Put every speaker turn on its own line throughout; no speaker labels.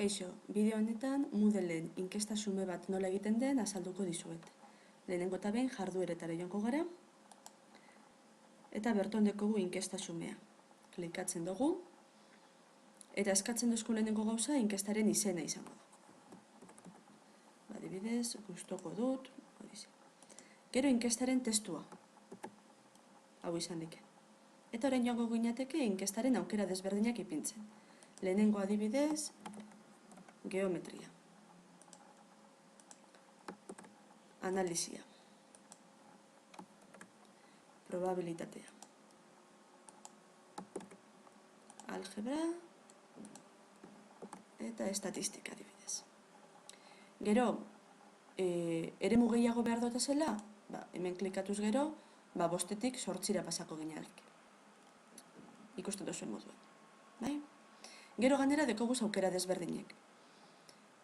Kaixo, bideo honetan Moodleen inkesta xume bat nola egiten den azalduko dizuet. Lehenengo eta behin jardueretara joango gara, eta berton dekogu inkesta xumea. Klikatzen dugu, eta eskatzen duzku lehenengo gauza inkestaren izena izango da. Adibidez, gustoko dut, gero inkestaren testua, hau izan dike. Eta orain joango ginateke inkestaren aukera desberdinak ipintzen. Lehenengo adibidez, geometria, analizia, probabilitatea, algebra eta estatistika adibidez. Gero, eremu gehiago behar dut zela, hemen klikatuz gero, 5-tik 8 pasako ginalik. Ikusten duzuen moduan. Gero ganera dekoguz aukera desberdinek.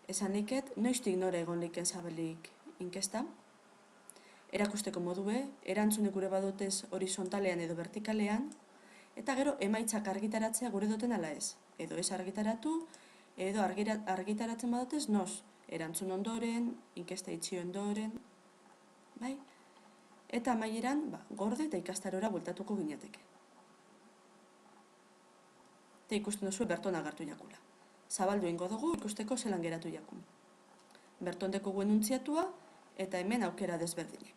Esan niket, noiztik nora egon liken zabalik inkesta. Erakusteko modue, erantzunek gure badutez horizontalean edo vertikalean, eta gero emaitzak argitaratzea gure duten ala ez. Edo ez argitaratu, edo argitaratzen badutez noz. Erantzun ondoren, inkesta itxi ondoren, eta amaieran gorde eta ikastarora bueltatuko ginateke. Eta ikusten duzu berton agertu jakula. Zabaldu ingo dugu ikusteko zelan geratu jakun. Berton dekogu enuntziatua eta hemen aukera desberdinek.